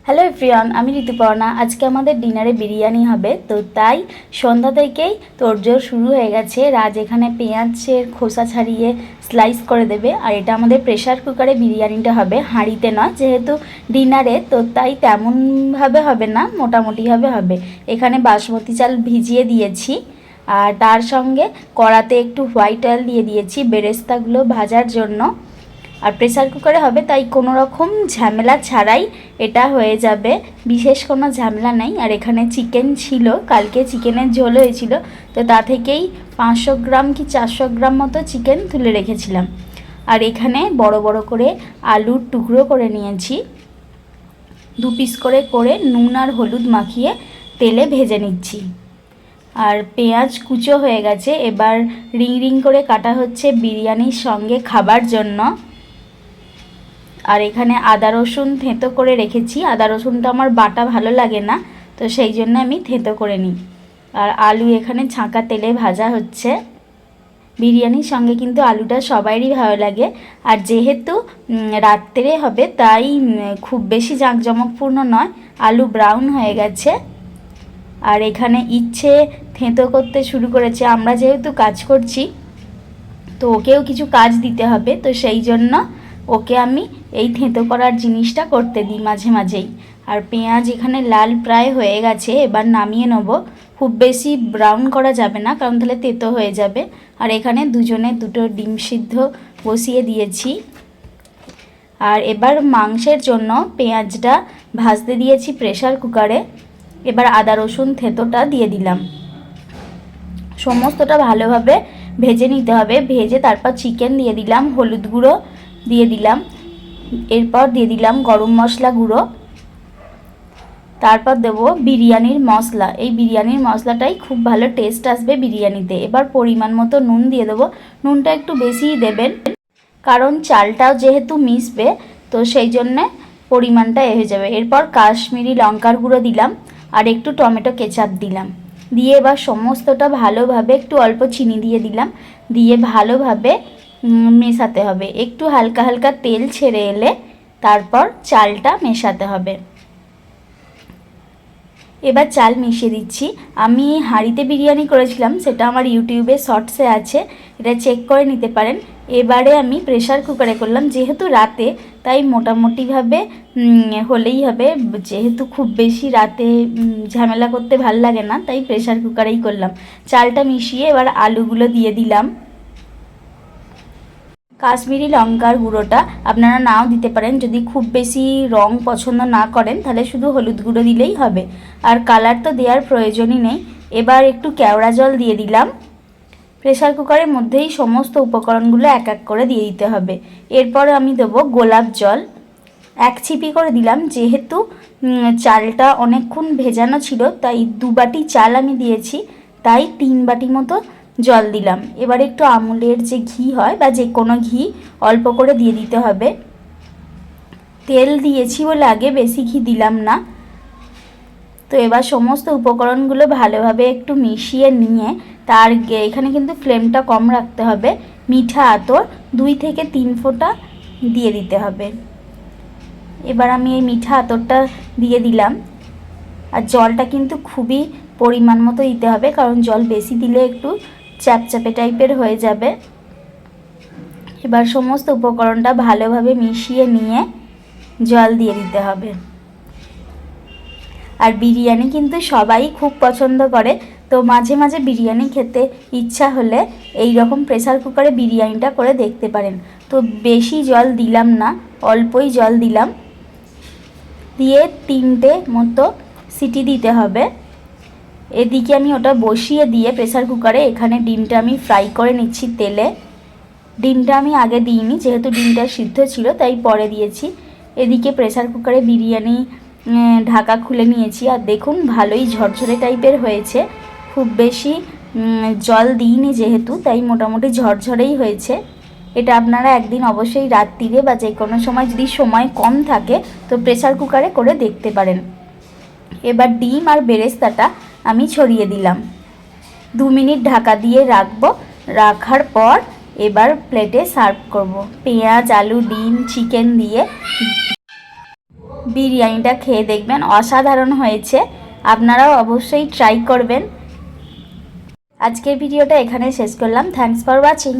Hello everyone, আমি ঋতুপর্ণা। আজকে আমাদের ডিনারে বিরিয়ানি হবে, তো তাই সন্ধ্যা থেকেই তোড়জোড় শুরু হয়ে গেছে। রাজ এখানে পেঁয়াজের খোসা ছাড়িয়ে স্লাইস করে দেবে, আর এটা আমাদের প্রেশার কুকারে বিরিয়ানিটা হবে, হাঁড়িতে নয়। যেহেতু ডিনারে, তো তাই তেমনভাবে হবে না, মোটামুটিভাবে হবে। এখানে বাসমতি চাল ভিজিয়ে দিয়েছি, আর তার সঙ্গে কড়াতে একটু হোয়াইট অয়েল দিয়ে দিয়েছি বেরেস্তাগুলো ভাজার জন্য। আর প্রেসার কুকারে হবে, তাই কোনো রকম ঝামেলা ছাড়াই এটা হয়ে যাবে, বিশেষ কোনো ঝামেলা নেই। আর এখানে চিকেন ছিল, কালকে চিকেনের ঝোল হয়েছিল, তো তা থেকেই 500 গ্রাম কি 400 গ্রাম মতো চিকেন তুলে রেখেছিলাম। আর এখানে বড় বড় করে আলুর টুকরো করে নিয়েছি, 2 পিস করে করে নুন আর হলুদ মাখিয়ে তেলে ভেজে নিচ্ছি। আর পেঁয়াজ কুচো হয়ে গেছে, এবার রিং রিং করে কাটা হচ্ছে বিরিয়ানির সঙ্গে খাবার জন্য। আর এখানে আদা রসুন থেঁতো করে রেখেছি। আদা রসুনটা আমার বাটা ভালো লাগে না, তো সেই জন্য আমি থেঁতো করে নিই। আর আলু এখানে ছাঁকা তেলে ভাজা হচ্ছে। বিরিয়ানির সঙ্গে কিন্তু আলুটা সবারই ভালো লাগে। আর যেহেতু রাত্রে হবে, তাই খুব বেশি জাঁকজমকপূর্ণ নয়, আলু ব্রাউন হয়ে গেছে। আর এখানে ইচ্ছে থেঁতো করতে শুরু করেছে। আমরা যেহেতু কাজ করছি, তো ওকেও কিছু কাজ দিতে হবে, তো সেই জন্য ওকে আমি এই থেঁতো করার জিনিসটা করতে দিই মাঝে মাঝেই। আর পেঁয়াজ এখানে লাল প্রায় হয়ে গেছে, এবার নামিয়ে নেব। খুব বেশি ব্রাউন করা যাবে না, কারণ তাহলে তেতো হয়ে যাবে। আর এখানে দুজনে 2টো ডিম সিদ্ধ বসিয়ে দিয়েছি। আর এবার মাংসের জন্য পেঁয়াজটা ভাজতে দিয়েছি প্রেসার কুকারে। এবার আদা রসুন থেঁতোটা দিয়ে দিলাম, সমস্তটা ভালোভাবে ভেজে নিতে হবে। ভেজে তারপর চিকেন দিয়ে দিলাম, হলুদ গুঁড়ো দিয়ে দিলাম, এরপর দিয়ে দিলাম গরম মশলা গুঁড়ো, তারপর দেব বিরিয়ানির মশলা। এই বিরিয়ানির মশলাটাই খুব ভালো টেস্ট আসবে বিরিয়ানিতে। এবার পরিমাণ মতো নুন দিয়ে দেবো, নুনটা একটু বেশিই দেবেন, কারণ চালটাও যেহেতু মিশবে, তো সেই জন্যে পরিমাণটা হয়ে যাবে। এরপর কাশ্মীরি লঙ্কার গুঁড়ো দিলাম, আর একটু টমেটো কেচাপ দিলাম। দিয়ে এবার সমস্তটা ভালোভাবে, একটু অল্প চিনি দিয়ে দিলাম, দিয়ে ভালোভাবে মেশাতে হবে। একটু হালকা হালকা তেল ছেড়ে এলে তারপর চালটা মেশাতে হবে। এবার চাল মিশিয়ে দিচ্ছি। আমি হাঁড়িতে বিরিয়ানি করেছিলাম, সেটা আমার ইউটিউবে শর্টসে আছে, এটা চেক করে নিতে পারেন। এবারে আমি প্রেসার কুকারে করলাম, যেহেতু রাতে, তাই মোটামুটিভাবে হলেই হবে। যেহেতু খুব বেশি রাতে ঝামেলা করতে ভাল লাগে না, তাই প্রেসার কুকারেই করলাম। চালটা মিশিয়ে এবার আলুগুলো দিয়ে দিলাম। কাশ্মীরি লঙ্কার গুঁড়োটা আপনারা নাও দিতে পারেন, যদি খুব বেশি রং পছন্দ না করেন, তাহলে শুধু হলুদ গুঁড়ো দিলেই হবে। আর কালার তো দেওয়ার প্রয়োজনই নেই। এবার একটু কেওড়া জল দিয়ে দিলাম। প্রেসার কুকারের মধ্যেই সমস্ত উপকরণগুলো এক এক করে দিয়ে দিতে হবে। এরপর আমি দেবো গোলাপ জল, 1 ছিপি করে দিলাম। যেহেতু চালটা অনেকক্ষণ ভেজানো ছিল, তাই 2 বাটি চাল আমি দিয়েছি, তাই 3 বাটি মতো জল দিলাম। এবার একটু আমুলের যে ঘি হয়, বা যে কোনো ঘি অল্প করে দিয়ে দিতে হবে। তেল দিয়েছি বলে আগে বেশি ঘি দিলাম না। তো এবার সমস্ত উপকরণগুলো ভালোভাবে একটু মিশিয়ে নিয়ে, তার এখানে কিন্তু ফ্লেমটা কম রাখতে হবে। মিঠা আতর 2 থেকে 3 ফোঁটা দিয়ে দিতে হবে। এবার আমি এই মিঠা আতরটা দিয়ে দিলাম। আর জলটা কিন্তু খুবই পরিমাণ মতো দিতে হবে, কারণ জল বেশি দিলে একটু চ্যাপচ্যাপে টাইপের হয়ে যাবে। এবার সমস্ত উপকরণটা ভালোভাবে মিশিয়ে নিয়ে জল দিয়ে দিতে হবে। আর বিরিয়ানি কিন্তু সবাই খুব পছন্দ করে, তো মাঝে মাঝে বিরিয়ানি খেতে ইচ্ছা হলে এই রকম প্রেসার কুকারে বিরিয়ানিটা করে দেখতে পারেন। তো বেশি জল দিলাম না, অল্পই জল দিলাম, দিয়ে 3টে মতো সিটি দিতে হবে। এদিকে আমি ওটা বসিয়ে দিয়ে প্রেসার কুকারে এখানে ডিমটা আমি ফ্রাই করে নিচ্ছি তেলে। ডিমটা আমি আগে দিইনি, যেহেতু ডিমটা সিদ্ধ ছিল, তাই পরে দিয়েছি। এদিকে প্রেসার কুকারে বিরিয়ানি ঢাকা খুলে নিয়েছি, আর দেখুন ভালোই ঝরঝরে টাইপের হয়েছে। খুব বেশি জল দিইনি যেহেতু, তাই মোটামুটি ঝরঝরেই হয়েছে। এটা আপনারা একদিন অবশ্যই রাত্রিরে বা যে কোনো সময়, যদি সময় কম থাকে, তো প্রেসার কুকারে করে দেখতে পারেন। এবার ডিম আর বেরেস্তাটা আমি ছড়িয়ে দিলাম। 2 মিনিট ঢাকা দিয়ে রাখবো। রাখার পর এবার প্লেটে সার্ভ করব। পেঁয়াজ, আলু, ডিম, চিকেন দিয়ে বিরিয়ানিটা খেয়ে দেখবেন, অসাধারণ হয়েছে। আপনারাও অবশ্যই ট্রাই করবেন। আজকের ভিডিওটা এখানে শেষ করলাম। Thanks for watching.